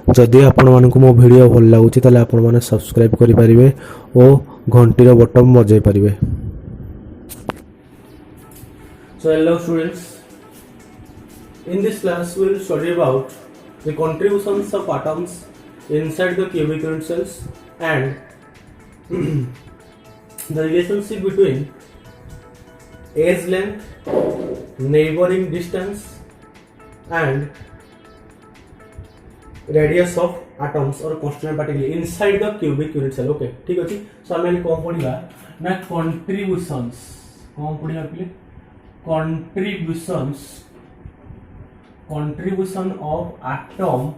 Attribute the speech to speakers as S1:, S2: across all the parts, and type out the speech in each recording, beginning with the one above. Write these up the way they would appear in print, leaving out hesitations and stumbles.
S1: जदि आपण मानक मो वीडियो भल लगुच ताले आपण माने सब्सक्राइब करि परिबे और घंटीर बटन बजाई परिबे।
S2: So hello students, in this class we will study about the contributions of atoms inside the cubic unit cells and the relationship between edge length, neighboring distance and radius of atoms or constituent particle inside the cubic unit cell. Okay, ठीक अछि। सो हम कोन पढिबा ना contributions कोन पढिबा पले contribution of atom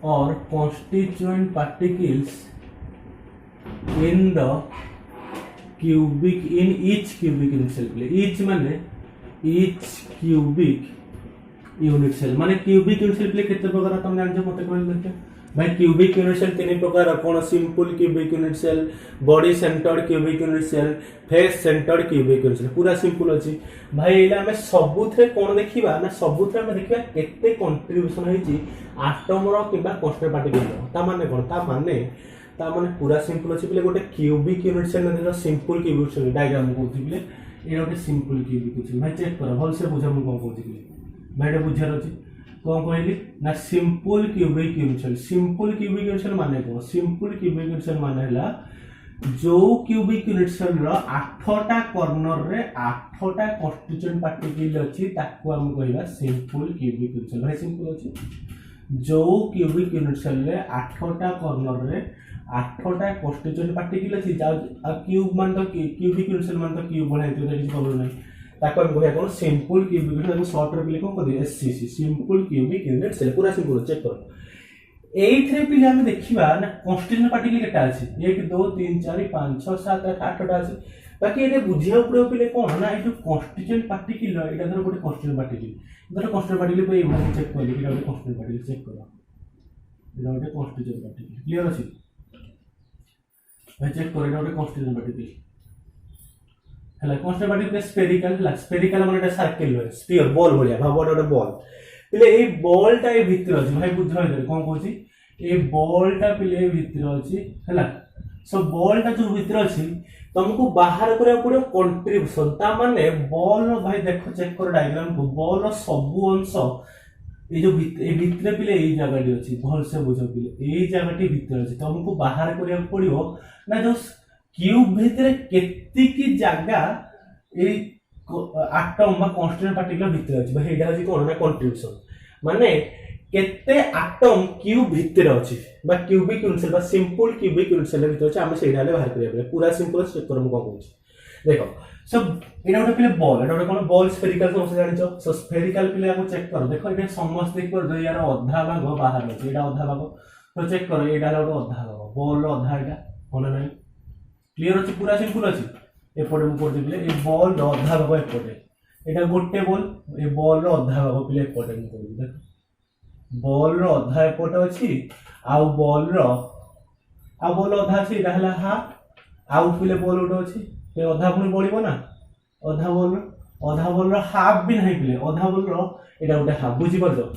S2: or constituent particles in the each cubic unit cell। each माने each cubic unit cell माने cubic unit cell केते प्रकार तुम जानछो मते कहल देते भाई। क्यूबिक यूनिट सेल तीन प्रकार कोन simple cubic unit cell, body centred cubic unit cell, face centred cubic unit cell. पूरा सिंपल अछि भाई। एला हमें सबुथरे कोन देखिबा ना सबुथरे हमें देखिबा केते कंट्रीब्यूशन होईची एटम रो किबा कॉन्स्टेंट पार्टिकल रो। ता माने कोन ता माने पूरा सिंपल अछि बोले गोटे क्यूबिक यूनिट सेल ने सिंपल क्यूबिक सेल डायग्राम कहउथि बोले ए गोटे सिंपल क्यूबिक सेल। भाई चेक कर भल से बुझा मु कोन कहउथि बोले भाई बुझार अच्छी कौन कहली ना simple cubic unit cell. Simple cubic unit cell माने कौन? सिंपल क्यूबिक यूनिट सेल माने हला जो क्यूबिक यूनिट सेल रो 8टा कॉर्नर रे 8टा कॉन्स्टिट्यूएंट पार्टिकल अछि ताको हम कहबा सिंपल क्यूबिक यूनिट सेल। भाई सिंपल अछि जो क्यूबिक यूनिट सेल रे 8टा कॉर्नर रे 8टा कॉन्स्टिट्यूएंट पार्टिकल अछि। क्यूब मान तो क्यूबिक यूनिट सेल मान तो क्यूब बनाइतो किसी प्रॉब्लम नहीं। ताको हम कहया कोन simple cubic unit cell short रे लिखो को SCC simple cubic unit cell. पूरा सिंपल चेक करो। एथरे पिले हम देखिबा ना कॉन्स्टिट्यूएंट पार्टिकल केटा अछि 1 2 3 4 5 6 7 8 8टा अछि। बाकी एने बुझिया पड़ो पिले कोन ना ए जो कॉन्स्टिट्यूएंट पार्टिकल एटा धर गोटे कॉन्स्टिट्यूएंट पार्टिकल धर कॉन्स्टिट्यूएंट पार्टिकल पे हम चेक करली एटा गोटे कॉन्स्टिट्यूएंट पार्टिकल चेक करो। एटा गोटे कॉन्स्टिट्यूएंट पार्टिकल क्लियर अछि भाई। चेक करो एटा गोटे कॉन्स्टिट्यूएंट पार्टिकल हला। कॉन्स्टेंट पार्टिकल स्फेरिकल हला। स्फेरिकल माने एटा सर्कल रे स्फीयर बॉल भलिया भाबोटा गोटे बॉल पिले ए बॉल टा ए भीतर अछि भाई। बुझाइ दे कोन कहूची ए बॉल टा पिले भीतर अछि हला। सो बॉल टा जो भीतर अछि तुमको बाहर करे पड़ो कंट्रीब्यूशन। ता माने बॉल भाई देखो चेक करो डायग्राम को बॉल रो सब अंश ए जो ए भीतर पिले ए जगह अछि भल से बुझो पिले ए जगह टी भीतर अछि तुमको बाहर करे पड़ो ना जो क्यूब भीतर केति की जगह ए एटम बा कांस्टेंट पार्टिकल भीतर अछि भाई। एडा अछि कोन ना कंट्रीब्यूशन माने केते एटम क्यूब भीतर अछि बा क्यूबिक यूनिट सेल बा सिंपल क्यूबिक यूनिट सेल भीतर अछि। हम सेडा ले बाहर करिया पूरा सिंपल चेक कर मु कोन कहूची देखो। सब एडा गोटे पिले बॉल एडा गोटे कोन बॉल स्फेरिकल समस्त जानिछो। सो स्फेरिकल पिले को चेक कर देखो एडा समस्त देख कर यार आधा भाग बाहर अछि एडा आधा भाग। तो चेक करो एडा गोटे आधा भाग बॉल रो आधा एडा कोन नै क्लियर अछि पूरा सिंपल अछि। एपटे मु कर दिले ए बॉल रो आधा भाग एपटे एटा गोटे बॉल ए बॉल रो आधा भाग पिले एपटे मु कर दिले बॉल रो आधा एपटे अछि आ बॉल रो आधा अछि एटा हला हाफ आउट पिले बॉल उडो अछि ए आधा पुनी बळिबो ना आधा बॉल रो हाफ भी नहीं पिले आधा बॉल रो एटा गोटे हाफ बुझी परछो।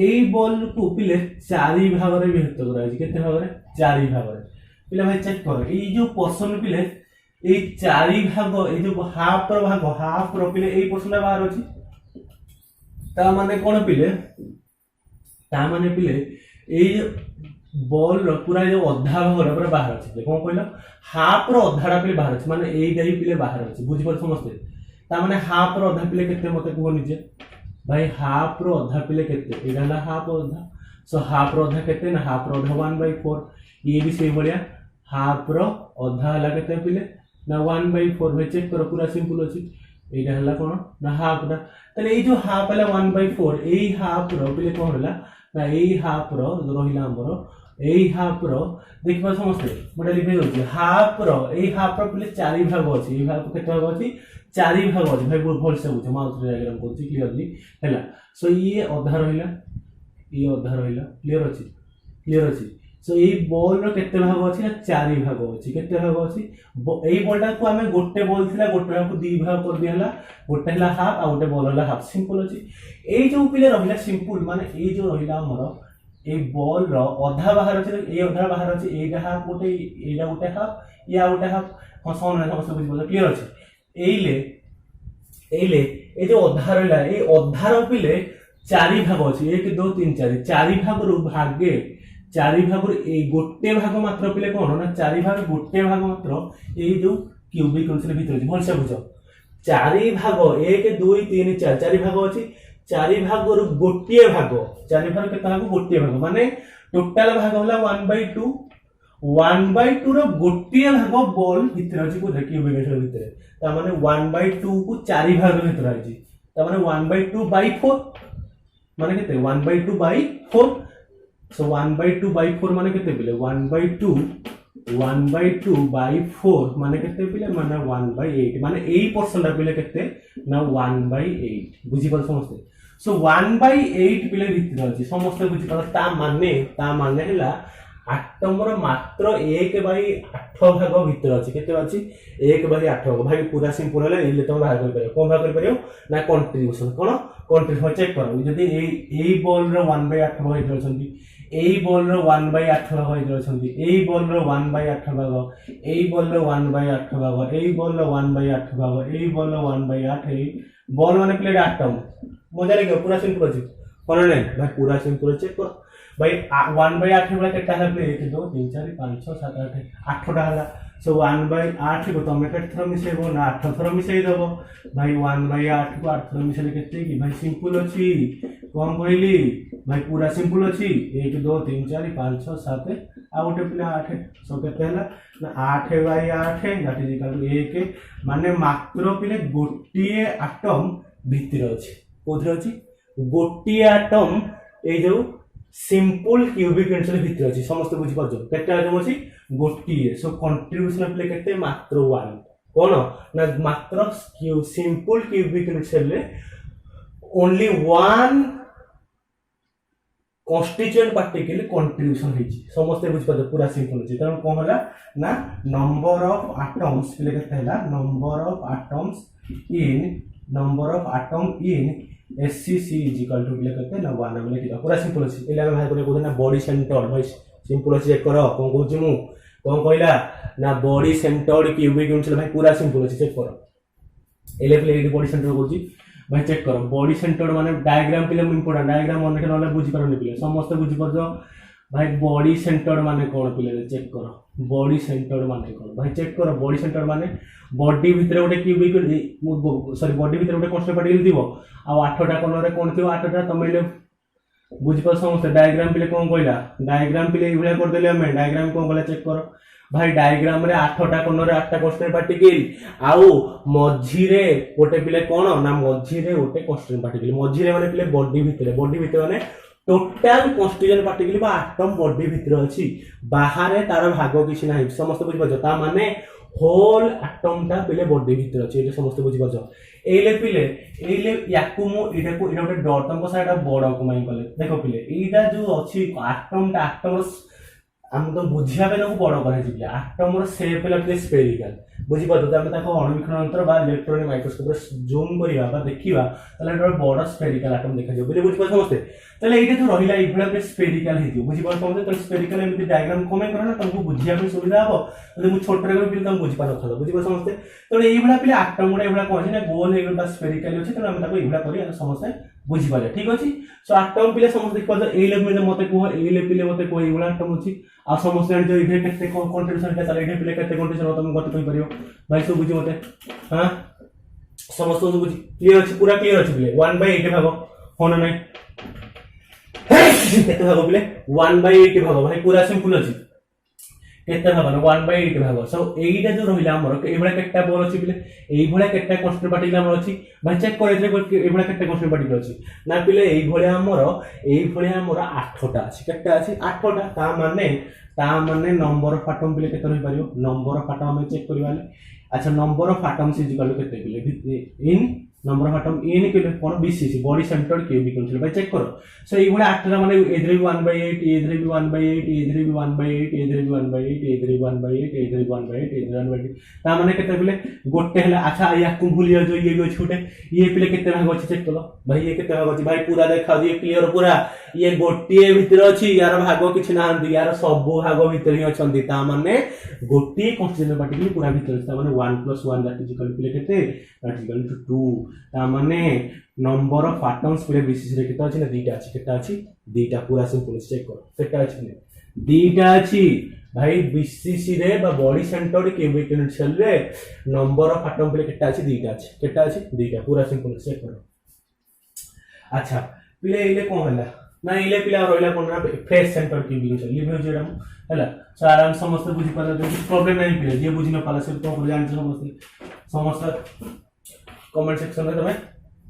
S2: एई बॉल को पिले चारि भाग रे विभक्त करा अछि केते भाग रे 4 भाग रे पिले भाई। चेक करो ए जो पोर्शन पिले ए 4 भाग ए जो हाफ रो पिले ए पोर्शन बाहर अछि। ता माने कोन पिले ता माने पिले ए बॉल रो पूरा जो आधा भाग रो पूरा बाहर अछि कोन कहलो हाफ रो आधाटा पिले बाहर अछि माने ए डाई पिले बाहर अछि बुझि पर समझते। ता माने हाफ रो आधा पिले केते मते को निजे भाई। हाफ रो आधा पिले केते एडाला हाफ आधा। सो हाफ रो आधा केते ना हाफ रो आधा 1/4 ये भी सेम बढ़िया हाफ रो आधा हला केते पिले ना 1/4 में चेक करो पूरा सिंपल अछि। एटा हला कोन ना हाफ दा तले ए जो हाफ हला 1/4 ए हाफ रो पिले कोन हला ना ए हाफ रो रहिला हमरो ए हाफ रो देखबा समझते मोडा लिखे होछि हाफ रो ए हाफ रो पिले 4 भाग अछि। ए भाग केते भाग अछि 4 भाग अछि भाई भल से बुझ माउस डायग्राम करछि क्लियरली हला। सो ये आधा रहिला ये आधा रहिला क्लियर अछि सो ये बॉल रो केते भाग अछि ना चारि भाग अछि केते भाग अछि एई बॉलटा को हमें गोटे बॉल थिला गोटे भाग को दी भाग कर दिहला गोटे हला हाफ आ गोटे बॉल हला हाफ सिंपल अछि एई जो पिले रहिला सिंपल माने एई जो रहिला हमर एई बॉल रो आधा बाहर अछि एई आधा बाहर अछि एइटा हाफ गोटे एइटा गोटे हाफ या गोटे हाफ फसन रे समस्त बुझि बोल क्लियर अछि एइले ए जो आधा रहिला एई आधा रो पिले चारि भाग अछि 1 2 3 4 चारि भाग रो भागे चारि भाग ए गोटे भाग मात्र पिले कोन ना चारि भाग गोटे भाग मात्र ए जो क्यूबिक अंश भीतर भल से बुझो चारि भाग 1 2 3 4 चारि भाग अछि चारि भाग रो गोटे भाग चारि भाग केता भाग गोटे भाग माने टोटल भाग होला 1/2 1/2 रो गोटे भाग बॉल भीतर अछि को क्यूबिक अंश भीतर ता माने 1/2 को चारि भाग भीतर अछि ता माने 1/2/4 माने केते 1/2/4 so 1/2/4 माने केते पिले 1/2 माने केते पिले माने 1/8 माने 8% पिले केते ना 1/8 बुझी पर समझते सो 1/8 पिले भीतर अछि समस्त बुझी पर ता माने हैला आटम रो मात्र 1/8 भाग भीतर अछि केते अछि 1/8 भाग भाई पूरा सिंपल होला एले तो भाग कर परियो कोन भाग कर परियो ना कंट्रीब्यूशन कोन कंट्रीब्यूशन चेक करो जदी एई बॉल रो 1/8 भाग भीतर छथि एई बॉल रो 1/8 भाग भीतर छथि एई बॉल रो 1/8 भाग एई बॉल रो 1/8 भाग एई बॉल रो 1/8 भाग एई बॉल रो 1/8 एई बॉल माने प्लेट आटम मजा लगे पूरा सिंपल अछि कोन नै भाई पूरा सिंपल चेक कर भाई 1/8 वाला केटा है 1 2 3 4 5 6 7 8 8 टा हला सो 1/8 को तमे केट थरो मिसेबो ना 8 थरो मिसेई दबो भाई 1/8 को 8 थरो मिसेले केते की भाई सिंपल अछि कोन कहली भाई पूरा सिंपल अछि 1 2 3 4 5 6 7 आ गोटे पिला 8 सो केते हला ना 8/8 दैट इज इक्वल टू 1 माने मात्र पिले गोटिए एटम भीतर अछि कोथरे अछि गोटिए एटम ए जो सिंपल क्यूबिक इंटरसेल भीतर अछि समस्त बुझि परजो केते एटम अछि गोटिए सो कंट्रीब्यूशन प्ले केते मात्र 1 कोन ना मात्र सिंपल क्यूबिक इंटरसेल ले ओनली 1 constituent particle contribution ହେଇଛି ସମସ୍ତେ ବୁଝି ପାରୁଛ ପୁରା ସିମ୍ପଲ ଅଛି ତେଣୁ କଣ ହେଲା ନା number of atoms ପିଲେ କେତେ ହେଲା number of atom in SCC is equal to पिले केते ना 1 हमले किदा पूरा सिंपल अछि एला हम भाई कोने ना बॉडी सेंटर्ड भाई सिंपल अछि चेक करो कोन कहूची मु कोन कहला ना बॉडी सेंटर्ड क्यूबिक यूनिट भाई पूरा सिंपल अछि चेक करो एले पिले एडी बॉडी सेंटर्ड कहूची भाई चेक करो बॉडी सेंटर्ड माने डायग्राम पिले इंपोर्टेंट डायग्राम मन के नले बुझी परनी पिले समस्त बुझी परजो भाई बॉडी सेंटर्ड माने कोन पिले चेक करो बॉडी सेंटर्ड माने कोन भाई चेक करो बॉडी सेंटर्ड माने बॉडी भीतर गोटे क्यूबिक सॉरी बॉडी भीतर गोटे कॉन्स्टेंट पार्टिकल दिबो आ 8 टा कोन रे कोन थिबो 8 टा तमेले बुझी पर समस्त डायग्राम पिले कोन कहला डायग्राम पिले इबला कर देले हम डायग्राम कोन कहला चेक करो भाई डायग्राम रे 8 टा कोन रे 8 टा कॉन्स्टेंट पार्टिकल आउ मझी रे गोटे पिले कोन ना मझी रे गोटे कॉन्स्टेंट पार्टिकल मझी रे माने पिले बॉडी भीतर माने टोटल कॉन्स्टिट्यूएंट पार्टिकल बा एटम बॉडी भीतर अछि बाहर तार भाग किछि नाही समस्त बुझि परजो ता माने होल एटम टा पिले बॉडी भीतर अछि ए समस्त बुझि परजो एले पिले एले याकु मो एटा को एटा गोटे डॉट तंको साइड बॉर्डर को माइन कले देखो पिले एटा जो अछि एटम टा एटम हम तो बुझिया पे को बड़ करे जिला एटम रो शेप ले स्फेरिकल बुझि परतो हम ताको अणुविक्षण यंत्र बा इलेक्ट्रॉन माइक्रोस्कोप रे जूम करिया बा देखिबा तले एटा बड़ स्फेरिकल एटम देखा जो बुझि पर समझते तले एटा जो रहिला इभला पे स्फेरिकल हेतियो बुझि पर समझते तले स्फेरिकल एमति डायग्राम कमे करना तुमको बुझिया पे सुविधा हो तले मु छोट रे बिल तुम बुझि पारो बुझि पर समझते तले एभला पिले एटम गुडा एभला कोन ना गोल हे बा स्फेरिकल अछि तले हम ताको एभला करी समझते बुझि पाले ठीक अछि सो एटम पिले समझते देखो ए लेवल में मते को ए लेवल पिले मते को एभला एटम अछि आ समस्त जो इभे केते कंट्रीब्यूशन के चले इभे पिले केते कंट्रीब्यूशन तुम गति कहि परियो भाई सब बुझि मते हां समस्त सब बुझि क्लियर अछि पूरा क्लियर अछि पिले 1/8 भाग होना नै केते भाग पिले 1/8 भाग भाई पूरा सिंपल अछि केते भाग ना 1/8 भाग सो एइटा जो रहिला हमर एभला केटा बॉल अछि पिले एइभला केटा कॉन्स्टेंट पार्टिकल हमर अछि भाई चेक करे जे एभला केटा कॉन्स्टेंट पार्टिकल अछि ना पिले एइभला हमर 8 टा अछि केटा अछि 8 टा ता माने नंबर ऑफ एटम पिले केते रहि परियो नंबर ऑफ एटम हम चेक करबाले अच्छा number of atoms is equal to केते पिले इन नंबर ऑफ एटम एन के कोन BCC body centred cubic unit भाई चेक करो सो एई गुडा आठटा माने एदरे भी 1/8 एदरे भी 1/8 एदरे भी 1/8 एदरे भी 1/8 एदरे भी 1/8 एदरे भी 1/8 एदरे 1/8 ता माने केते पिले गोटे हला अच्छा या को भूलियो जो ये भी छुटे ये पिले केते भाग अछि चेक करो भाई ये केते भाग अछि भाई पूरा देखा ये क्लियर पूरा ये गोटे भीतर अछि यार भाग किछ नाहंती यार सब भाग भीतर ही अछंती ता माने गोटे कॉन्स्टिट्यूएंट पार्टिकल पूरा भीतर ता माने 1 + 1 दैट इज इक्वल टू केते दैट इज इक्वल टू 2 ता माने नंबर ऑफ एटम्स पूरे बीसीसी रे केते अछि ना दीटा अछि केते अछि दीटा पूरा सिंपल चेक करो केते अछि दीटा अछि भाई बीसीसी रे बा body centred cubic unit cell रे नंबर ऑफ एटम पूरे केते अछि दीटा अछि केते अछि दीटा पूरा सिंपल चेक करो अच्छा पिले इले कोन हला ना इले पिला रोइला कोन ना face centre cubic unit live जेडम हला सो आराम समस्त बुझी पाला प्रॉब्लम नहीं पिले जे बुझी न पाला से तो जान समस्त कमेंट सेक्शन में तुम्हें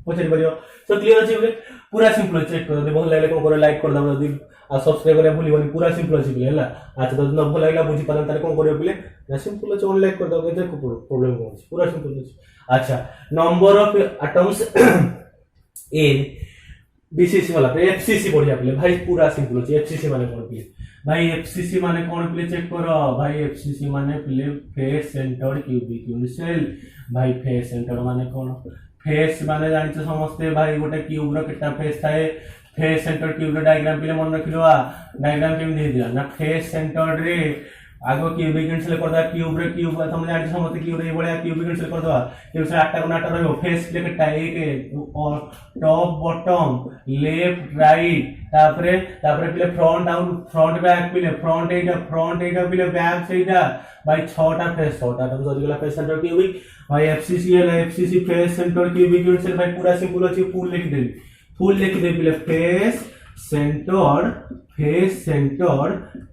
S2: पहुंचे परियो सो क्लियर अछि बोले पूरा सिंपल चेक कर दे भल लागले कोन करे लाइक कर दबो दि आ सब्सक्राइब करे भूली बनी पूरा सिंपल अछि बोले हला अच्छा तो न भल लागला बुझी पालन तारे कोन करियो बोले ना सिंपल अछि ऑन लाइक कर दबो देखो प्रॉब्लम कोन अछि पूरा सिंपल अछि अच्छा number of atoms in BCC वाला पे एफसीसी बढ़िया बोले भाई पूरा सिंपल अछि एफसीसी माने कोन पिले भाई एफसीसी माने कोन पिले चेक करो भाई एफसीसी माने पिले face centred cubic unit cell भाई फेस सेंटर माने कोन फेस माने जानिछ समस्ते भाई गोटे क्यूब रो केटा फेस थाए फेस सेंटर क्यूब रो डायग्राम पिले मन रखिलो डायग्राम केम दे दिया ना फेस सेंटर रे आगो क्यूबिक यूनिट सेल कर दा क्यूब रे क्यूब तुम जानिछ समस्ते क्यूब रे बळिया क्यूबिक यूनिट सेल कर दवा क्यूब से 8टा कोना 8टा रहबो फेस पिले केटा एक और टॉप बॉटम लेफ्ट राइट तापरे पिले फ्रंट डाउन फ्रंट बैक पिले पिले बैक सेटा भाई 6टा फेस 6टा तुम जरी गला फेस सेंटर क्यूबिक भाई FCC face centre cubic unit cell भाई पूरा सिंपल अछि फुल लिख दे पिले face centre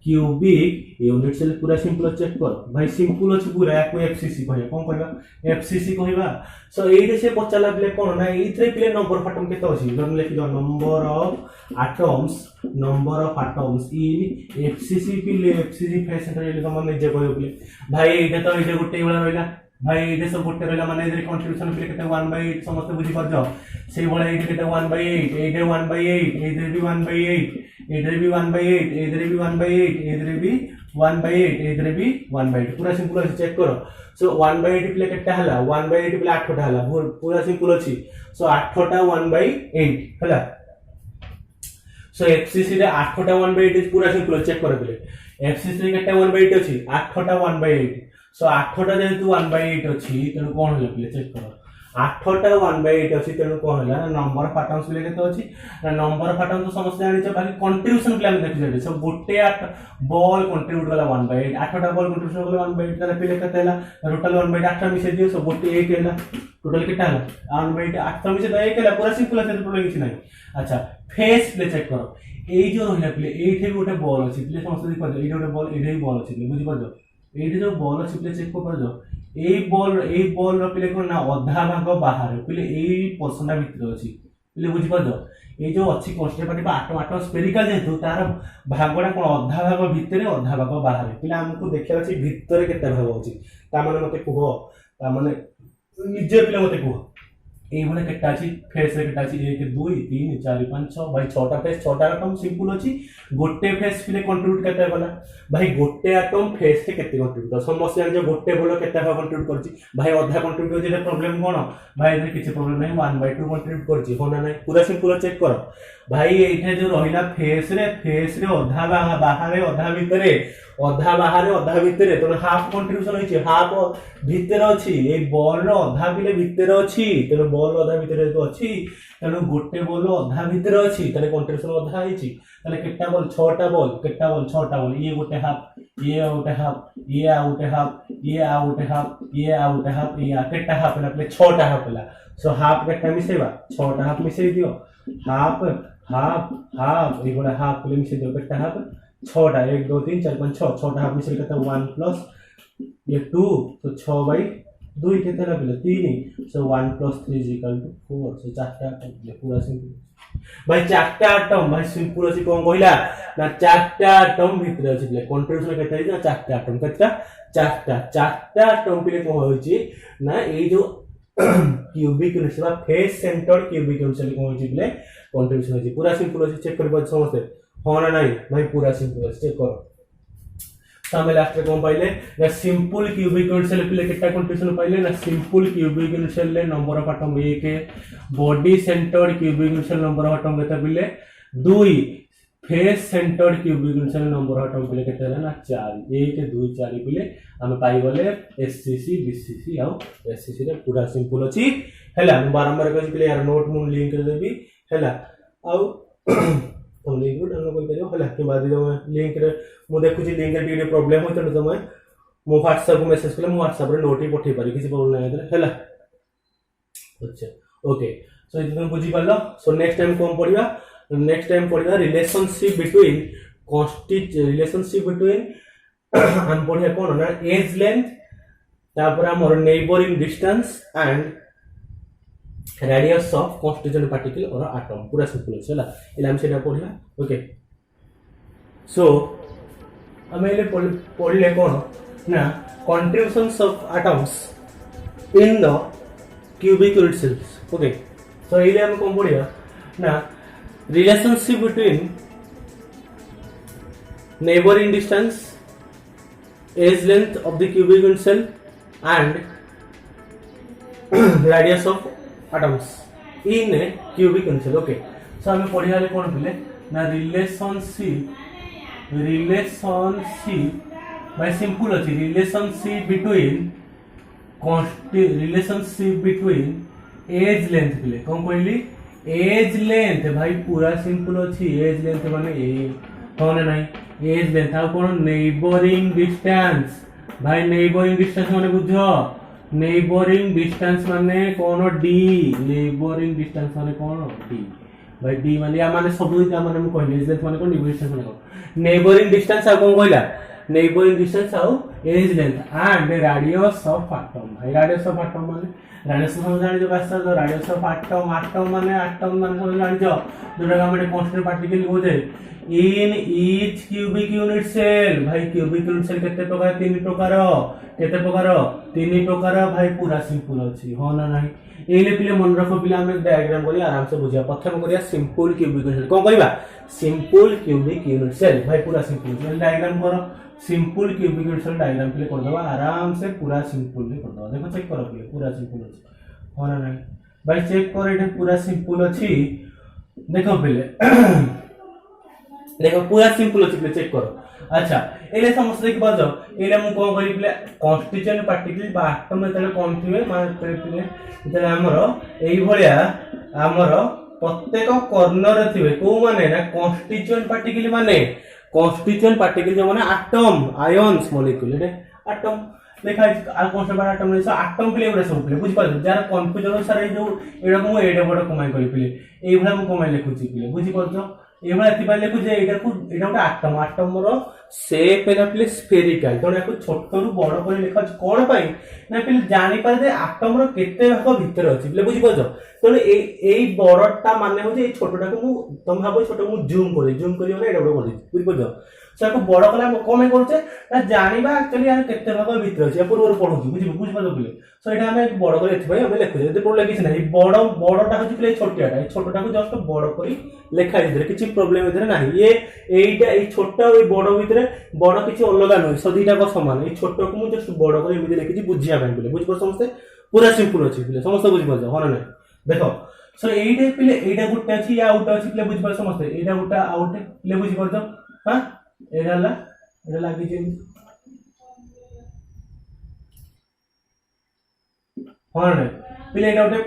S2: cubic unit cell पूरा सिंपल चेक कर भाई सिंपल अछि पूरा या कोई एफसीसी कहया कोन कहबा एफसीसी कहबा सो एइडे से पचाला पिले कोन ना इथरे पिले नंबर ऑफ एटम केते अछि जन लिखि दो number of atoms in FCC पिले एफसीसी फेस सेंटर ले मन जे कहयो पिले भाई एइडे तो एइडे गुटे वाला रहला भाई एइडे सब गुटे रहला माने एइडे कंट्रीब्यूशन पिले केते 1/8 समस्त बुझी पर जाओ सेई बोला एइडे केते 1/8 एइडे 1/8 एइडे भी 1/8 एइडे भी 1/8 एइडे भी 1/8 एइडे भी 1/8 एइडे भी 1/8 पूरा सिंपल अछि चेक करो सो 1/8 पिले केते हला 1/8 पिले 8टा हला पूरा सिंपल अछि सो 8टा 1/8 हला सो एफसीसी रे 8टा 1/8 पूरा सिंपल चेक करो पिले एफसीसी रे केते 1/8 अछि 8टा 1/8 सो 8टा जेतु 1/8 अछि तेनु कोन होला पिले चेक करो 8टा 1/8 अछि तेनु कोन होला नंबर ऑफ एटम्स पिले केते अछि नंबर ऑफ एटम्स तो समस्त जानि छ बाकी कंट्रीब्यूशन पिले हम देखि जाबे सब गोटे बॉल कंट्रीब्यूट वाला 1/8 8टा बॉल कंट्रीब्यूशन वाला 1/8 तारे पिले केते हला टोटल 1/8 8टा मिसे दियो सब गोटे 1 हला टोटल केटा हला 1/8 8टा मिसे 1 हला पूरा सिंपल अछि प्रॉब्लम किछ नै अच्छा फेस प्ले चेक करो एई जो रहला पिले एइठे गोटे बॉल अछि पिले समस्त देखि पर एइठे गोटे बॉल एइठे बॉल अछि बुझि पर जाओ एइठे जो बॉल अछि पिले चेक कर जाओ एई बॉल रो पिले कोन ना आधा भाग बाहर पिले एई पोर्शनटा भीतर अछि पिले बुझि पर जाओ ए जो अछि कॉन्स्टेंट पार्टी आटो स्फेरिकल जेतु तार भागडा कोन आधा भाग भीतर आधा भाग बाहर पिले हमकु देखिया अछि भीतर केते भाग अछि ता माने मते कुहो ता माने निजे पिले मते कुहो ए माने केटा अछि फेस रे केटा अछि 1 2 3 4 5 6 भाई 6टा फेस 6टा एटम सिंपल अछि गोटे फेस पिले कंट्रीब्यूट केते गला भाई गोटे एटम फेस के केते कंट्रीब्यूट समस्त जान जे गोटे बोलो केते भाग कंट्रीब्यूट करछि भाई आधा कंट्रीब्यूट जे प्रॉब्लम कोन भाई एने किछ प्रॉब्लम नै 1/2 कंट्रीब्यूट करछि होना नै पूरा सिंपल चेक करो भाई एठे जो रहिला फेस रे आधा बाहर आधा भीतरे आधा बाहर आधा भीतरे तो हाफ कंट्रीब्यूशन होइछि हाफ भीतर अछि ए बॉल रो आधा बिले भीतर अछि तो बॉल आधा भीतर तो अछि तनो गोटे बॉल आधा भीतर अछि तने कंट्रीब्यूशन आधा आइछि तने केटा बॉल 6टा बॉल केटा बॉल 6टा बॉल ये गोटे हाफ ये आउटे हाफ ये आउटे हाफ ये आउटे हाफ ये आउटे हाफ ये केटा हाफ ना प्ले 6टा हाफ ला सो हाफ केटा मिसेबा 6टा हाफ मिसेइ दियो हाफ ये गोटे हाफ प्ले मिसेइ दियो केटा हाफ 6टा 1 2 3 4 5 6 6टा हाफ मिसेइ केता 1 प्लस ये 2 तो 6/2 केते ला पिले 3 सो 1 + 3 = 4 सो 4टा पूरा सिंपल भाई 4टा एटम भाई सिंपल अछि कोन कहला ना 4टा एटम भीतर अछि पिले कंट्रीब्यूशन केते ना 4टा एटम केता 4टा एटम पिले को होछि ना ए जो क्यूबिक यूनिट बा face centred cubic unit cell कोन होची बिले कंट्रीब्यूशन होची पूरा सिंपल होची चेक कर पाछ समझते हां ना नहीं भाई पूरा सिंपल होची चेक करो तो हम लास्ट रे कोन पाइले ना सिंपल क्यूबिक यूनिट सेल पिले केटा कंट्रीब्यूशन पाइले ना सिंपल क्यूबिक यूनिट सेल ले number of atom 1 body centred cubic unit cell number of atom केता पिले 2 face centred cubic unit cell number of atom पिले केता ना 4 1 2 4 पिले हम पाई गले एससीसी बीसीसी आ एससीसी रे पूरा सिंपल अछि हैला हम बारंबार कहै पिले यार नोट मु लिंक कर देबी हैला आ तो लिंक को डाउनलोड कर करियो हला के बाद जो लिंक रे मु देखु छी लिंक रे प्रॉब्लम होय त तमे मो WhatsApp को मेसेज करले मो WhatsApp रे नोट ही पठै पारि किसी प्रॉब्लम नै हेतले हला अच्छा ओके सो इतना तुम बुझी पालो सो नेक्स्ट टाइम कोन पढिबा नेक्स्ट टाइम पढिबा रिलेशनशिप बिटवीन हम पढिया कोन ना एज लेंथ तापर हमर neighbouring distance and radius of constituent particle or atom पूरा सिंपल है चला इला हम सेटा पढिया ओके सो हम एले पढिले कोन ना contributions of atoms in the cubic unit cells okay so इले हम कोन पढिया ना relationship between neighboring distance age length of the cubic unit cell and radius of atoms in a cubic unit cell okay so हमें पढ़िया ले कोन पिले ना relationship by simple अछि relationship between age length पिले कोन कहली age length भाई पूरा सिंपल अछि age length माने ए होने नहीं age length आ कोन neighboring distance भाई neighboring distance माने बुझो नेबरिंग डिस्टेंस माने कोन डी नेबरिंग डिस्टेंस माने कोन डी भाई डी माने या माने सब इता माने हम कहले एज लेंथ माने कोन नेबरिंग डिस्टेंस माने कोन नेबरिंग डिस्टेंस आ कोन कहला नेबरिंग डिस्टेंस आ edge length and radius of atom भाई रेडियस ऑफ एटम माने रेडियस हम जानि जो बास्ता तो रेडियस ऑफ एटम माने कोन जानि जो जोटा हमरे कांस्टेंट पार्टिकल हो जाए in each cubic unit cell भाई क्यूबिक यूनिट सेल केते प्रकार तीन प्रकार केते प्रकार तीन प्रकार भाई पूरा सिंपल अछि हो ना नाही एले पिले मन रखो पिले हम डायग्राम करी आराम से बुझिया प्रथम करिया सिंपल क्यूबिक यूनिट सेल कोन करबा सिंपल क्यूबिक यूनिट सेल भाई पूरा सिंपल सेल डायग्राम करो simple cubic unit cell diagram पिले कर दबा आराम से पूरा सिंपल भी कर दबा देखो चेक करो पिले पूरा सिंपल अछि हो ना नाही भाई चेक करो एटा पूरा सिंपल अछि देखो पिले देखो पूरा सिंपल अछि चेक करो अच्छा एले समस्या के बाजो एले हम कोन करि प्ले कॉन्स्टिट्यूएंट पार्टिकल बा एटम तले कोन थिवे माने प्ले तले हमरो एई भलिया हमरो प्रत्येक कॉर्नर रे थिवे को माने ना कॉन्स्टिट्यूएंट पार्टिकल जो माने एटम आयन्स मॉलिक्यूल एटे एटम देखा आ कॉन्स्टेंट एटम ने एटम प्ले उरे सब प्ले बुझ पाल जार कन्फ्यूजन सारे जो एडा को एडा बड कमाई करि प्ले एई भला हम कमाई लेखुची प्ले बुझि पाल एबा एतिबा लेखु जे एटा उटा एटम रो शेप एला प्ले स्फेरिकल तो याको छोट रु बड़ कर लेखा कोन पई ना प्ले जानि पार जे एटम रो केते भाग भीतर अछि प्ले बुझि पाछो तो एई बड़टा माने हो जे एई छोटटा को मु तुम भाबो छोट मु जूम करी माने एटा बड़ कर बुझि पाछो सको बड़ कला कमे करछे ना जानिबा एक्चुअली आ केते भाग भीतर अछि पूर्व पढुची बुझि पाछो प्ले सो एटा हमें बड़ कर एथि भाई हमें लेखु जे प्रॉब्लम किछ नाही बड़टा हो प्ले छोटियाटा ए छोटटा को जस्ट बड़ करी लेखा इधर किछि प्रॉब्लम इधर नाही ये एइटा ए छोटा और बड़ भीतर बड़ किछि अलग नै सदीटा को समान ए छोट को मु जस्ट बड़ करी एमि लेखि बुझिया ପାଇଁ प्ले बुझ पर समस्त पूरा सिंपल अछि प्ले समस्त बुझि पाछो होना नै देखो सो एइटा प्ले एइटा गुटे अछि या आउट अछि प्ले बुझि पर समस्त एइटा गुटा आउट प्ले बुझि परछो हां एडा लागि जे होना नै प्ले एइटा गुटे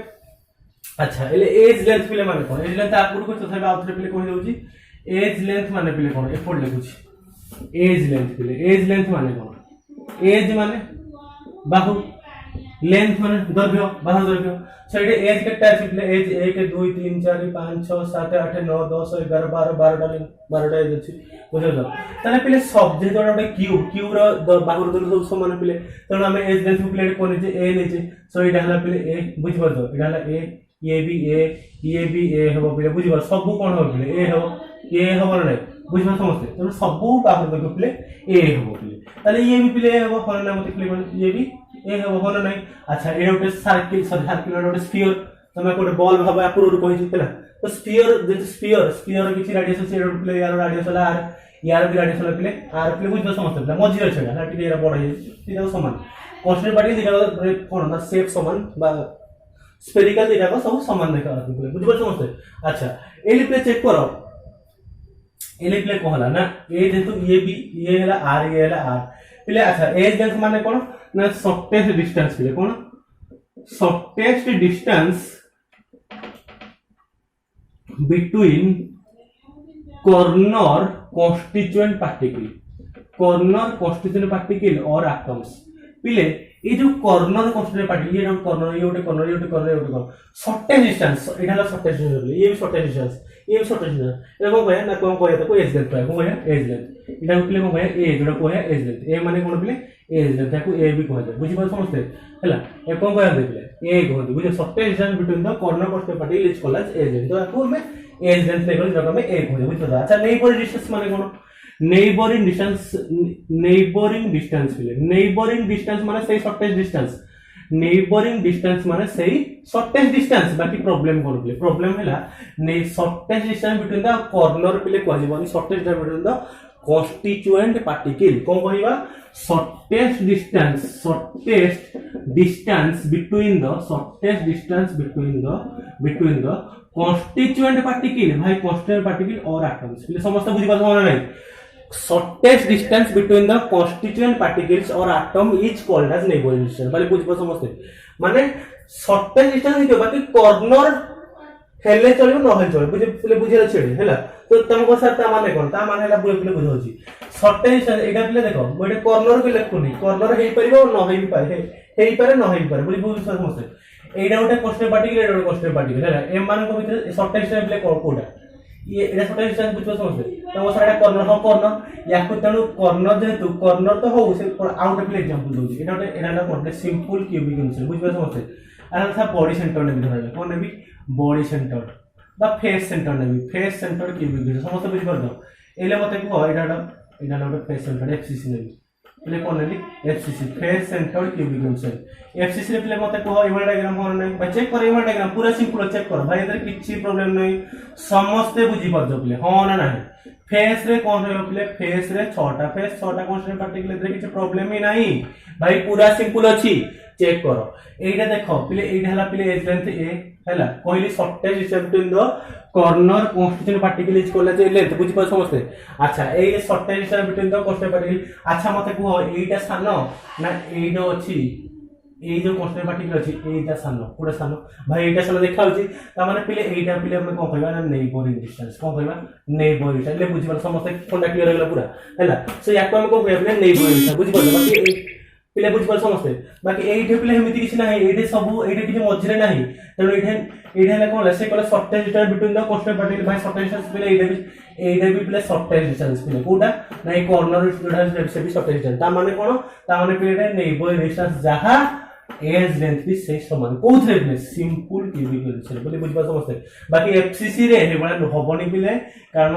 S2: अच्छा एले एज लेंथ प्ले माने कोन एज लेंथ आपुर को तथा आउट प्ले कहि दउची एज लेंथ माने प्ले कोन एफोर्ड लेखुची एज लेंथ माने कोन एज माने बाहु लेंथ माने दर्घ्य बाहु दर्घ्य सो एटे एज केटा अछि प्ले एज 1 2 3 4 5 6 7 8 9 10 11 12 12टा एज अछि बुझलो तने प्ले सब जे जोडा क्यू रो बाहु दर्घ्य सब समान प्ले तने हम एज लेंथ प्ले कोन जे ए नेचे सो एटा हला प्ले ए बुझ परछो एटा हला ए ये भी ए हबो प्ले बुझ पर सब कोन हो प्ले ए हो ये हबो नै बुझिबा समझते तेणु सबू बाहर देखो पिले ए हबो पिले ताले ये भी पिले हबो होना ना मते पिले ये भी ए हबो होना नहीं अच्छा एटा गोटे सर्किल सर्किल गोटे स्फीयर तमे गोटे बॉल भाबा अपूर्व कहि छी पेला तो स्फीयर जे स्फीयर किछि रेडियस से पिले यार रेडियस होला आर यार भी रेडियस होला पिले आर पिले बुझिबा समझते पिले मझी रे छडा ना टिके एरा बड हे तिरा समान कांस्टेंट पार्टिकल दिटा कोन ना शेप समान बा स्फेरिकल दिटा को सब समान देखा पिले बुझिबा समझते अच्छा एली पे चेक करो एले प्ले कहला ना ए जेतु ये भी ये हैला आर ये हैला आर पिले अच्छा एज लेंथ माने कोन ना शॉर्टेस्ट डिस्टेंस पिले कोन shortest distance between corner constituent particle और एटम्स पिले ये जो कॉर्नर कॉन्स्टिट्यूएंट पार्टिकल ये कॉर्नर ये गोटे कॉर्नर ये गोटे कॉर्नर ये गोटे कॉर्नर शॉर्टेस्ट डिस्टेंस एटा हला शॉर्टेस्ट डिस्टेंस ये भी शॉर्टेस्ट डिस्टेंस ये भी शॉर्टेस्ट डिस्टेंस एटा को कहया ना कोन कहया तो एज लेंथ कहया कोन कहया एज लेंथ एटा पिले कोन कहया ए जोडा कहया एज लेंथ ए माने कोन पिले एज लेंथ ताको ए भी कहया बुझि पाल समझते हला ए कोन कहया पिले ए कहते बुझे shortest distance between the corner constituent particle is called edge edge length तो आको हमें एज लेंथ लेकर जोडा में ए कहते बुझ पता अच्छा नेबरिंग डिस्टेंस माने कोन नेबरिंग डिस्टेंस पिले नेबरिंग डिस्टेंस माने सही शॉर्टेस्ट डिस्टेंस नेबरिंग डिस्टेंस माने सही शॉर्टेस्ट डिस्टेंस बाकी प्रॉब्लम कोन पिले प्रॉब्लम हैला ने shortest distance between the corner पिले को जीवनी shortest distance between the constituent particle कोन कहिबा shortest distance between the constituent particle भाई कॉन्स्टिट्यूएंट पार्टिकल और एटम्स पिले समस्त बुझि पाछो ना नहीं shortest distance between the constituent particles or atom is called as neighboring distance बाले बुझ पा समझते माने shortest distance के बाकी corner हेले चलियो न हेले चलियो बुझे पिले बुझे छेड़ी हैला तो तुमको सर ता माने हैला बुझे पिले बुझौची shortest distance एटा पिले देखो मोटे corner के लेखुनी corner हेई परिबो न हेई पारे हेई पारे न हेई पारे बुझ बुझ समझते एटा गोटे constant particle एटा गोटे constant particle हैला एम मान को भीतर shortest distance पिले कोडा ये एटा शॉर्टेस्ट डिस्टेंस बुझ समझते तो सारा कॉर्नर हो कॉर्नर या को तनु कॉर्नर जेतु कॉर्नर तो हो से out of example doji Etah cone simple cubic initial बुझ समझते आर था बॉडी सेंटर ने धरले कोन नेबी बॉडी सेंटर बा फेस सेंटर नेबी फेस सेंटर क्यूबिक इनिशियल समस्त बुझ परदो एले मते को एटा फेस सेंटर एफसीसी नेबी एले कोन नेबी FCC face centre cubic initial FCC रे प्ले मते को इमेज डायग्राम हो नै बा चेक कर इमेज डायग्राम पूरा सिंपल चेक कर भाई इधर किछि प्रॉब्लम नै समस्त बुझी परदो प्ले हो ना नहीं फेस रे कोन रे प्ले फेस रे 6टा फेस 6टा कांस्टेंट पार्टिकल इधर किछि प्रॉब्लम ही नहीं भाई पूरा सिंपल अछि चेक करो एटा देखो प्ले एटा हला प्ले एज लेंथ ए हला कहली shortest distance between the corner constituent particle is called edge length बुझी पास समझते अच्छा ए shortest distance between the constituent particle अच्छा मते को एटा सानो ना एटा अछि ए जो कॉन्स्टेंट पार्टिकल अछि एटा सानो पूरा सानो भाई एटा सानो देखा होछि ता माने पिले एटा पिले हम कोन कहबा ना नेबरिंग डिस्टेंस कोन कहबा नेबरिंग डिस्टेंस ले बुझी पाल समस्त कोनटा क्लियर होला पूरा हैला सो याको हम कोन कहबा नेबरिंग डिस्टेंस बुझी पाल बाकी पिले बुझ पाल समस्त बाकी एठे पिले हेमिति किछि नाही एठे सब एठे किछि मझरे नाही तनो एठे हला कोन से Cola shortest distance between the constant particle भाई शॉर्टेस्ट डिस्टेंस पिले एठे भी पिले शॉर्टेस्ट डिस्टेंस पिले कोडा नाही कॉर्नर डिस्टेंस से भी शॉर्टेस्ट डिस्टेंस ता माने कोन ता माने पिले नेबरिंग डिस्टेंस जहा एज लेंथ भी से समान कोथरे पिले सिंपल क्यूबिक इनिशियल बोले बुझ पा समझते बाकी एफसीसी रे हे बडा होबनी पिले कारण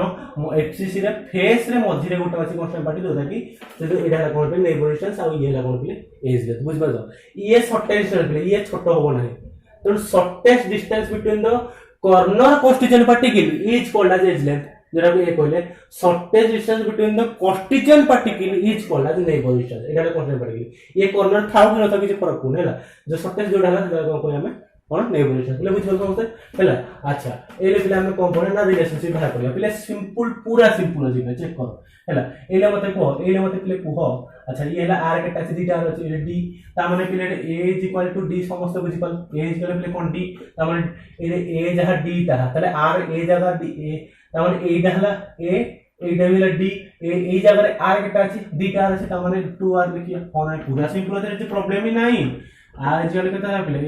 S2: एफसीसी रे फेस रे मझिरे गोटे अछि कॉन्स्टेंट पार्टिकल होता कि से एडा कोन पे नेबरिंग डिस्टेंस आ ये ला कोन पिले एज लेंथ बुझ पा ये शॉर्टेस्ट डिस्टेंस पिले ये छोटो होबो नाही तो shortest distance between the corner constituent particle is called edge edge length जरा भी ये कहले shortest distance between the constituent particle is called edge neighbouring distance एटा कॉन्स्टेंट पार्टिकल ये कॉर्नर थाउ कि न किछ फरक कोन हैला जो शॉर्टेस्ट जोडा हला कोन कोन हमें कोन नेबरिंग डिस्टेंस ले बुझ समझते हैला अच्छा एले पिले हम कोन कोन ना रिलेशनशिप बाहर करिया पिले सिंपल पूरा सिंपल अछि चेक करो हैला एले मते पिले कुहो अच्छा ये हला आर के टच डीटा अछि डी ता माने पिले a is equal to d समस्त बुझ पाल a इज इक्वल पिले कोन d ता माने ए जहा d ता तले r a जगह d a ता माने a हला a एटा मिला d ए जगह रे r के टच d ता अछि ता माने 2r लिखिया कोन है पूरा सिंपल अछि प्रॉब्लम ही नहीं r इज इक्वल कितना है पिले a/2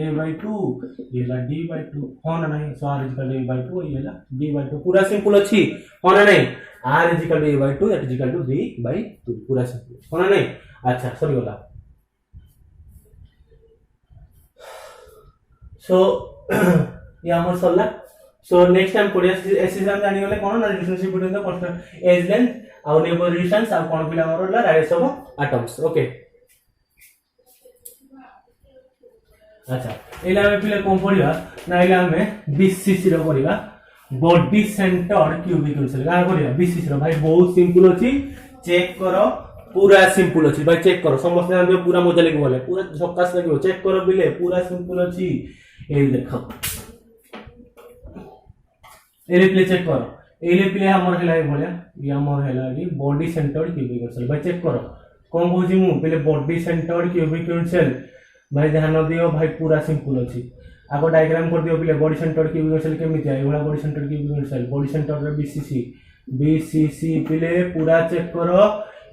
S2: ये ला d/2 होना नहीं सो r इज इक्वल a/2 ये ला d/2 पूरा सिंपल अछि होना नहीं r is equal to a/2 that is equal to b/2 पूरा सिंपल होना नहीं अच्छा सॉरी बोला सो ये हमर सरला सो नेक्स्ट टाइम पढ़िया एससी हम जानि गले कोन ना relationship between the constant edge length आ नेबर डिस्टेंस आ कोन पिला हमर रेडियस ऑफ एटम्स ओके अच्छा एला हम पिला कोन पढ़िया ना एला हम बीसीसी रो पढ़िया बॉडी सेंटर क्यूबिक क्रिस्टल का पढ़िया बीसीसी रो भाई बहुत सिंपल अछि चेक करो पूरा सिंपल अछि भाई चेक करो समस्त हम पूरा मजा लेके बोले पूरा झक्कास लगे चेक करो बिले पूरा सिंपल अछि ए देखो एले प्ले चेक करो एले प्ले हमर हेला ए बोले ये हमर हेला कि बॉडी सेंटर्ड क्यूबिक क्रिस्टल भाई चेक करो कोन कहूची मु पहले बॉडी सेंटर्ड क्यूबिक क्रिस्टल भाई ध्यान दियो भाई पूरा सिंपल अछि आगो डायग्राम कर दियो पहले बॉडी सेंटर्ड क्यूबिक क्रिस्टल केमिति आइ वाला body centred cubic crystal body centre रे बीसीसी पहले पूरा चेक करो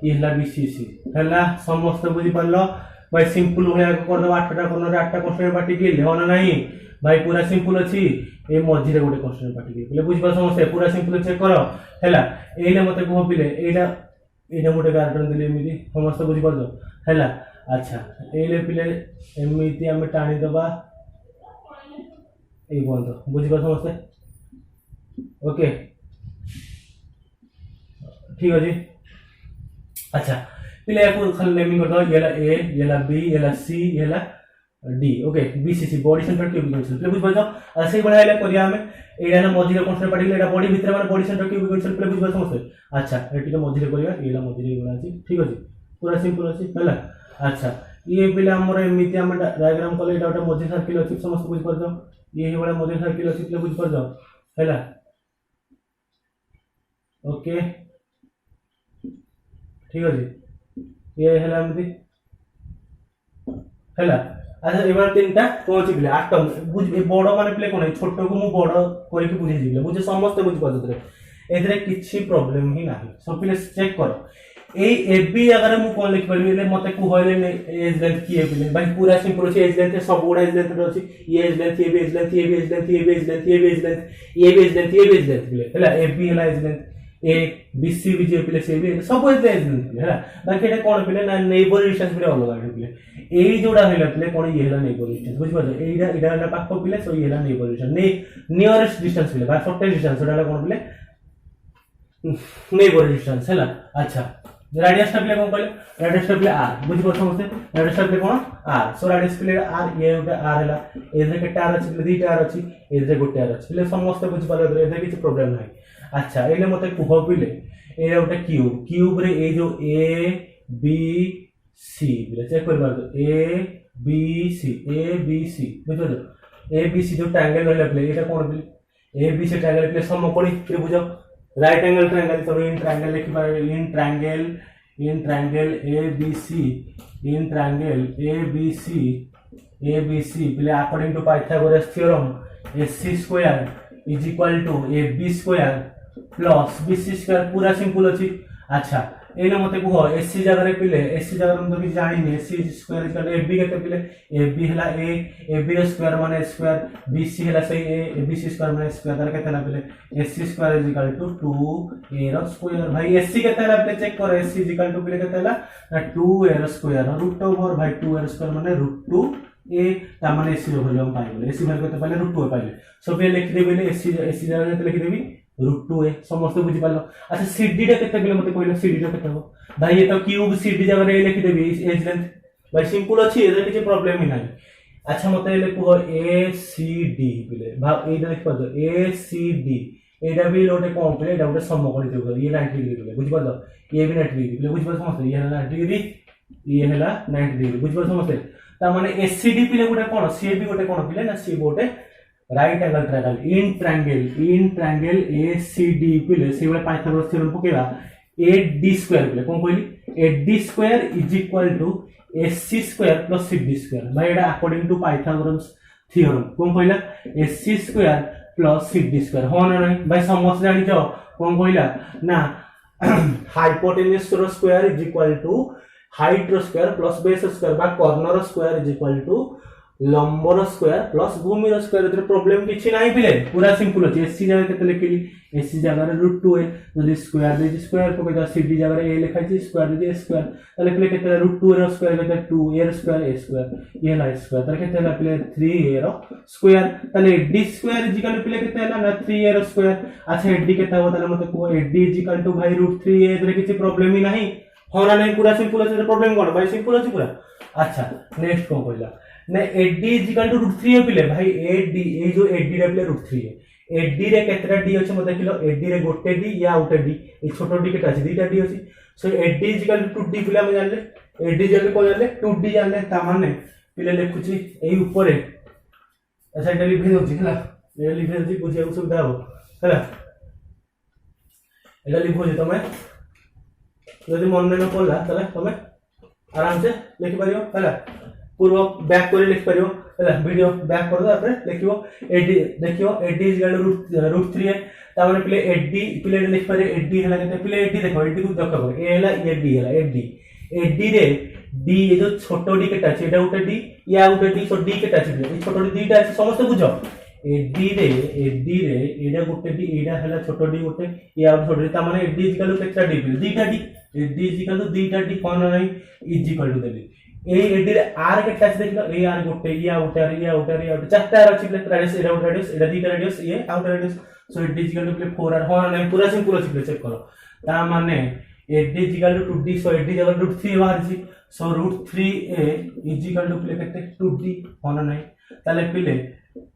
S2: ये हला बीसीसी हला समस्त बुझी परलो भाई सिंपल होया कर दो 8टा कोन रे 8टा क्वेश्चन पार्टी के लेना नहीं भाई पूरा सिंपल अछि ए मझी रे गोटे क्वेश्चन पार्टी के पहले बुझ समस्या पूरा सिंपल चेक करो हला एले मते को पिले एटा मोटे गार्डन दिले एमिति समस्त बुझी परलो हला अच्छा एले पिले एमिति हम टाणी दबा ए बंद बुझी पर समस्त ओके ठीक अछि अच्छा पहले आपको खाली नेमिंग कर दो येला ए येला बी येला सी येला D okay BCC body centre cubic crystal पहले बुझ पाछो ऐसे बड़ा हेला करिया हमें एडा ना मझी रे कांस्टेंट पार्टिकल एडा बॉडी भीतर माने बॉडी सेंटर क्यूबिक क्रिस्टल पहले बुझ पाछो समस्त अच्छा एटी के मझी रे करिया एला मझी रे बना अछि ठीक अछि पूरा सिंपल अछि हला अच्छा ये पहले हमर एमिति हम डायग्राम कले एडा ओटा मझी सर्किल अछि समस्त बुझ पाछो ये वाला मझी सर्किल अछि पहले बुझ पाछो हला ओके ठीक अछि ये हला एमिति हला अच्छा एबार तीनटा पहुंची बिले आटम बुझ बड़ माने प्ले कोन छोटो को मु बड़ करि के बुझि दिले बुझे समस्त बुझ पाछो एथरे किछि प्रॉब्लम ही नाही सब प्ले चेक करो ए एबी अगर मु कोन लिख परबी ले मते को होइले एज लेंथ की एबी भाई पूरा सिंपल छै एज लेंथ सब बड़ा एज लेंथ अछि ये एज लेंथ ये एज लेंथ ये एज लेंथ ये एज लेंथ ये एज लेंथ ये एज लेंथ ये एज लेंथ बिले हला एबी हला एज लेंथ ए बीसी भी जे पिले से भी सब एज लेंथ बिले हला बाकी एटा कोन पिले ना नेबर डिस्टेंस बिले अलग बिले ए जोड़ा हला पिले कोन ये हला नेबर डिस्टेंस बुझ पाछो एटा एटा हला पाखो पिले सो ये हला नेबर डिस्टेंस नियरेस्ट डिस्टेंस पिले बा शॉर्टेस्ट डिस्टेंस हला कोन पिले नेबर डिस्टेंस हला अच्छा रेडियस टा पिले कोन कहले रेडियस टा पिले आर बुझ पाछो समझते रेडियस टा पिले कोन आर सो रेडियस पिले आर ये गोटे आर हला एजे केटा आर अछि पिले दुईटा आर अछि एजे गोटे आर अछि पिले समस्त बुझ पाले एजे किछ प्रॉब्लम नाही अच्छा एले मते कुह पिले ए गोटे क्यूब रे ए जो ए बी सी बिले चेक करबा दो ए बी सी बुझो ए बी सी जो ट्रायंगल रहला पिले एटा कोन पिले ए बी सी ट्रायंगल पिले समकोणी त्रिभुज राइट एंगल ट्रायंगल तो इन ट्रायंगल लिखि पारे in triangle A B C पिले according to Pythagoras theorem AC square is equal to AB square plus BC square पूरा सिंपल अछि अच्छा एने मते को AC जगह रे पिले AC जगह हम तो भी जानि ने AC square is equal AB केते पिले AB हला A AB स्क्वायर माने स्क्वायर BC हला सही A ABC स्क्वायर माने स्क्वायर तार केते ला पिले AC square is equal to 2A रो स्क्वायर भाई AC केते ला पिले चेक करो AC इज इक्वल टू पिले केते ला 2A रो स्क्वायर रूट ओवर भाई 2A रो स्क्वायर माने √2 ए ता माने AC रो वैल्यू हम पाइले AC वैल्यू केते पाइले √2 पाइले सब ये लिख देबे AC जगह केते लिख देबी √2 समस्त बुझी पालो अच्छा CD टा केते बिले मते कहलो CD टा केते हो भाई ये तो क्यूब CD जगह रे लिख देबी एज लेंथ भाई सिंपल अछि एरे किछ प्रॉब्लम ही नाही अच्छा मते लिखो ACD बिले भाई एटा लिख पादो ACD एटा भी लोटे कोन पे एटा गोटे समकोणी त्रिभुज ये 90 डिग्री बिले बुझी पादो ये भी 90 डिग्री बिले बुझी पादो समस्त ये 90 डिग्री ये हला 90 डिग्री बुझी पादो समस्त ता माने ACD पिले गोटे कोन CB गोटे कोन पिले ना C गोटे right angle triangle in triangle ACD पिले से वाला पाइथागोरस थ्योरम पकेबा AD स्क्वायर पिले कोन कहली AD square is equal to AC square plus CD square भाई एटा अकॉर्डिंग टू पाइथागोरस थ्योरम कोन कहला AC square plus CD square हो ना नहीं भाई समस्त जानि छ कोन कहला ना हाइपोटेन्यूज रो square is equal to height रो स्क्वायर प्लस बेस स्क्वायर बा कॉर्नर रो स्क्वायर इज इक्वल टू लंबर स्क्वायर प्लस भूमिर स्क्वायर एतरे प्रॉब्लम किछि नाही पिले पूरा सिंपल अछि एससी जगह केते लिखिली एससी जगह √2a जदि स्क्वायर दे स्क्वायर को केता सीडी जगह ए लिखा छि स्क्वायर दे स्क्वायर तले पिले केते √2a रो स्क्वायर केते 2a रो स्क्वायर a स्क्वायर ये ला स्क्वायर तले केते ला पिले 3a रो स्क्वायर तले d स्क्वायर इक्वल पिले केते ला ना 3a रो स्क्वायर अच्छा d केते हो तले मते को d इक्वल टू भाई √3a एतरे किछि प्रॉब्लम ही नाही होना नाही पूरा सिंपल अछि प्रॉब्लम कोन भाई सिंपल अछि पूरा अच्छा नेक्स्ट को कहला ने AD इक्वल टू √3 पिले भाई AD ए जो AD रे पिले √3 है AD रे केतरा d अछि मते किलो AD रे गोटे d या उटे d ए छोटो d केटा अछि दुईटा d अछि सो AD इक्वल टू 2d पिले हम जानले AD जानले को जानले 2d जानले ता माने पिले लिखुची एई ऊपर अच्छा एटा लिखि होछि हला ए लिखि होछि बुझिया सुविधा हो हला एटा लिखो जे तमे यदि मन न पड़ला तले तमे आराम से लिखि पारियो हला पूर्व बैक कर लिख पारियो हला वीडियो बैक कर दो आपरे लिखियो AD देखियो AD √3 है ता माने पिले AD पिले लिख पारे AD हला केते पिले AD देखो AD को देखो ए हला AD हला AD रे D ये जो छोटो d केटा छै एटा उटे d या उटे d सो d केटा छै ए छोटो d दीटा छै समस्त बुझो AD रे एडा गोटे d एडा हला छोटो d गोटे या छोटो d ता माने AD इक्वल टू केटा d दीटा d AD इक्वल टू दीटा d कोन नै is equal to Devi A AD रे r केटा छै देखलो ए r गोटे या उटे चारटा r अछि रेडियस एडा उटे रेडियस एडा दीटा रेडियस ये outer radius so AD equal to 4r हो नै पूरा सिंपल अछि चेक करो ता माने AD equal to 2d so AD equal to 3 बाहर छी सो √3a इज इक्वल टू पिले केते 2d होना नै ताले पिले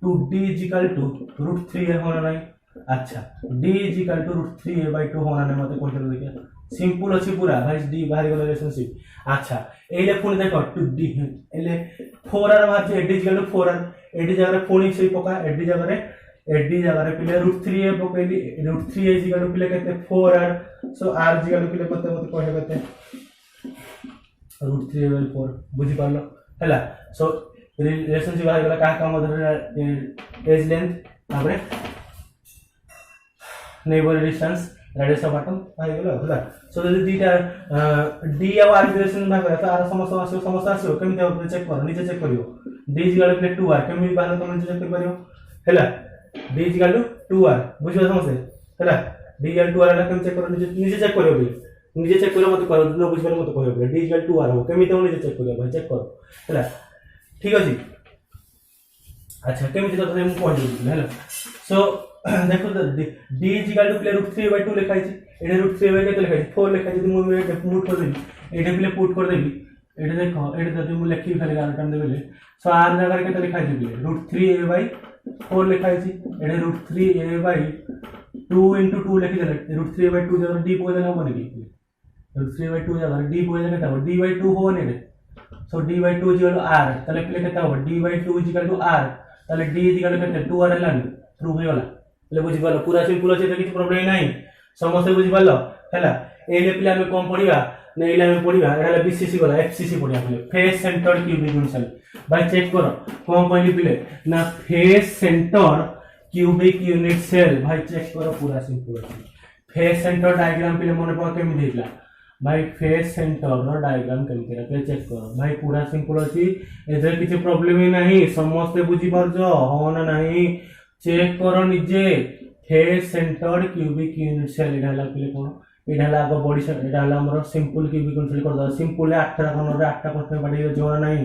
S2: 2d is equal to √3a होना नै अच्छा d is equal to √3a/2 होना नै मते क्वेश्चन देखिया सिंपल अछि पूरा भाई d बाहर गेल रिलेशनशिप अच्छा एले पुनी देखो 2d एले 4r बाहर छै AD equal to 4r AD जगह रे पुनी से पका AD जगह रे पिले √3a पकेली √3a is equal to पिले केते 4r so r is equal to पिले मते कहले केते √3/4 बुझी पारलो हला सो रिलेशनशिप बाहर गेला का मधुर एज लेंथ ताबरे neighbour distance radius of atom बाहर गेला हला सो जदी दीटा d और r रिलेशन भाग गला तो r समस्या आसो केमिते हो चेक करो नीचे चेक करियो d इक्वल टू 2r केमिति बाहर तुम नीचे चेक करियो हला d इक्वल टू 2r बुझियो समझे हला d इक्वल टू 2r ला केमिति चेक करो नीचे चेक करियो भी नीचे चेक करो मत करो न बुझबे मत कहबे d इक्वल टू 2r हो केमिति नीचे चेक करियो भाई चेक करो हला ठीक अछि अच्छा केमिति तो हम पॉइंट दे हला सो देखो d इक्वल टू प्ले √3/2 लिखाइ छी एडे √3/2 केते लिखाइ 4 लिखाइ छी मु पुट कर देबी एडे प्ले पुट कर देबी एडे देखो एडे जदी मु लिखि खाली गारटन देबे सो r जगह केते लिखाइ छी √3a/4 लिखाइ छी एडे √3a/2 * 2 लिखि देले √3/2 जगह d को देले हो माने की √3/2 जगह d को देले केता d/2 हो ने सो d/2 = r तले प्ले केता हो d/2 = r तले d = केते 2r लानी प्रूव हे वाला ले बुझि पालो पूरा सिंपल अछि त किछ प्रॉब्लम नाही समस्त बुझि पालो हैला एले पिला में कम पढिबा ने एले में पढिबा एला बीसीसी वाला एफसीसी पढिया पिले फेस सेंटर्ड क्यूबिक यूनिट भाई चेक करो कौन पढि पिले ना face centre cubic unit cell भाई चेक करो पूरा सिंपल अछि फेस सेंटर डायग्राम पिले मने पा केमि देला भाई फेस सेंटर रो डायग्राम केमि देला पे चेक करो भाई पूरा सिंपल अछि एजे किछ प्रॉब्लम ही नाही समस्त बुझि पारजो होना नाही चेक करो निजे face centred cubic unit cell इडाला पिले कोन इडाला को बॉडी सेल इडाला हमर सिंपल क्यूबिक यूनिट सेल कर दो सिंपल 8 टा कोन रे 8 टा क्वेश्चन पढि जोना नाही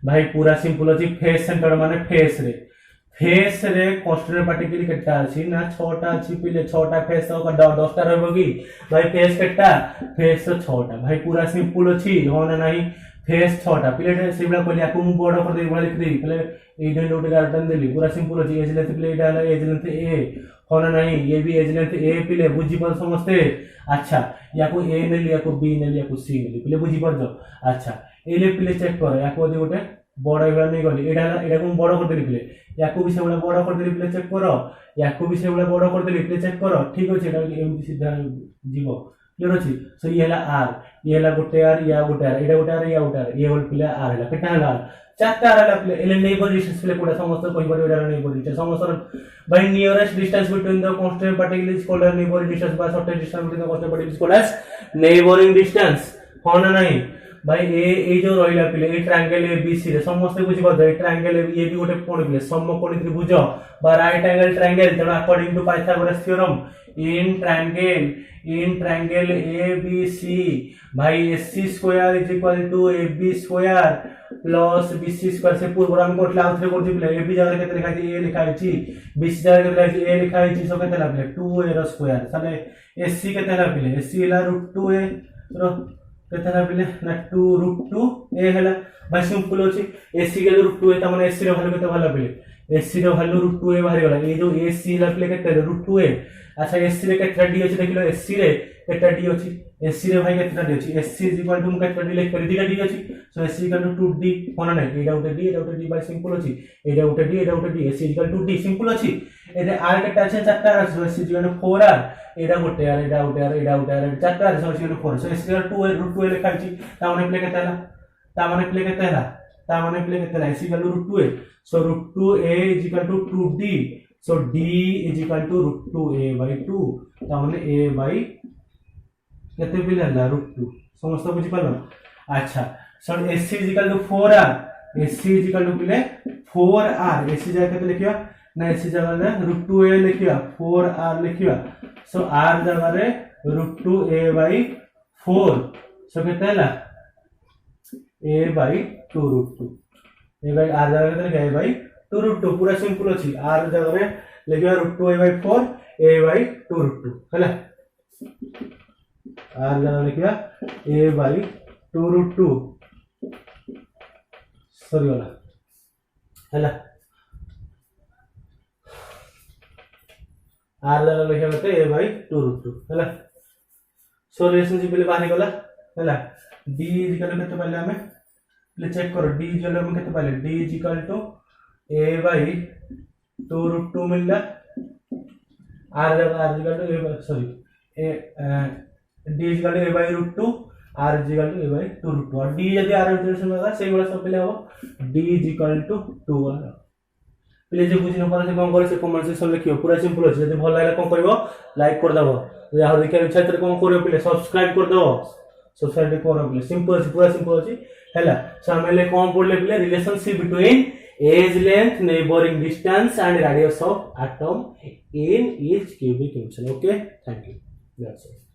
S2: भाई पूरा सिंपल अछि फेस सेंटर माने फेस रे क्वेश्चन पार्टिकल केटा अछि ना 6 टा अछि पिले 6 टा फेस तो 10 टा रहबो की भाई फेस केटा फेस तो 6 टा भाई पूरा सिंपल अछि होना नाही फेस 6 टा पिले सेबला कोली आकु मु बॉर्डर कर दे बोले लिख दे पहले ए डेंट उठे गार्डन देली पूरा सिंपल अछि एज लेंथ प्ले डाला एज लेंथ ए होना नहीं ये भी एज लेंथ ए पिले बुझी पर समझते अच्छा या को ए ने लिया को बी ने लिया को सी ने लिया पिले बुझी पर जो अच्छा ए ले पिले चेक करो या को दे गोटे बड़ एबा नहीं गली एडा को बड़ कर देली पिले या को भी से बड़ा बड़ कर देली पिले चेक करो या को भी से बड़ा बड़ कर देली पिले चेक करो ठीक अछि एडा एमती सीधा जीवो क्लियर अछि सो ये हला आर ये हला गोटे आर या गोटे आर एडा गोटे आर या गोटे आर ये होल पिले आर हला केटा हला चारटा आर हला पिले एले नेबर डिस्टेंस पिले कोडा समस्त कहि पर एडा नेबर डिस्टेंस समस्त by nearest distance between the constant particle is called neighbour distance by shortest distance between the constant particle is called edge neighbouring distance होना नहीं भाई ए जो रहिला पिले ए ट्रायंगल एबीसी रे समस्त बुझि पाद ए ट्रायंगल ए भी गोटे कोण पिले समकोणी त्रिभुज बा राइट एंगल ट्रायंगल तेणु according to Pythagoras theorem in triangle ABC भाई AC square is equal to AB square plus BC square से पूर्व हम कोटला आउथरे कोन पिले एबी जगह केते लिखा छि ए लिखा छि बीसी जगह केते लिखा छि ए लिखा छि सो केते पिले 2a रो स्क्वायर ताले एसी केते पिले एसी ला √2a रो केते पिले ना 2√2a हला भाई सिंपल अछि एसी के √2a त माने एसी रो वैल्यू केते भला पिले एसी रो वैल्यू √2a बाहर गला ए जो एसी ला पिले केते √2a अच्छा एसी रे केते डी अछि देखिलो एसी रे केते डी अछि एसी रे भाई केते डी अछि एसी इज इक्वल टू म केते डी लिख कर दिला डी अछि so AC equal to 2d कोन नै एडा उटे डी बाय सिंपल अछि एडा उटे d AC equal to d simple अछि एदे आर केते अछि चारटा अछि एसी इक्वल टू 4r एडा उटे आर एडा उटे आर चारटा अछि AC equal to 4 so AC equal to √2a लिखा अछि ता माने प्ले केते हला ता माने प्ले केते हला AC equal to √2a so √2a is equal to 2d so d is equal to √2a by 2 ता माने a by केते पिले हला √2 समस्त बुझि पालो अच्छा so AC is equal to 4r AC is equal to पिले 4r एसी जगह केते लिखिया ना एसी जगह रे √2a लिखिया 4r लिखिया सो r जगह रे √2a by 4 सो केते हला a by 2 √2 a by r जगह केते लिखिया a by 2 √2 पूरा सिंपल अछि r जगह रे लिखिया √2a by 4 a by 2 √2 हला r जगह लिखिया a by 2 √2 सॉरी वाला हला r जगह लिखिया मते a by 2 √2 हला सो रिलेशनशिप ले बाहर गला हला d इज इक्वल केते पहले हमें ले चेक करो d इज इक्वल केते पहले d is equal to a by 2 √2 मिलला r is equal to a sorry a d is equal to a by √2 r is equal to a by 2 √2 और d यदि r इंटीग्रेशन होगा same वाला सब पहले हो d is equal to 2r please जे बुझिन पर से कोन करे से कमेंट सेक्शन लिखियो पूरा सिंपल अछि यदि भल लागला कोन करबो लाइक कर दबो यदि आरो देखिया इच्छा त कोन करियो प्लीज सब्सक्राइब कर दबो सब्सक्राइब करो प्लीज सिंपल अछि पूरा सिंपल अछि हैला सो हमें कोन पढ़ले please relationship between edge length neighbouring distance and radius of atom in each cubic dimension okay thank you that's all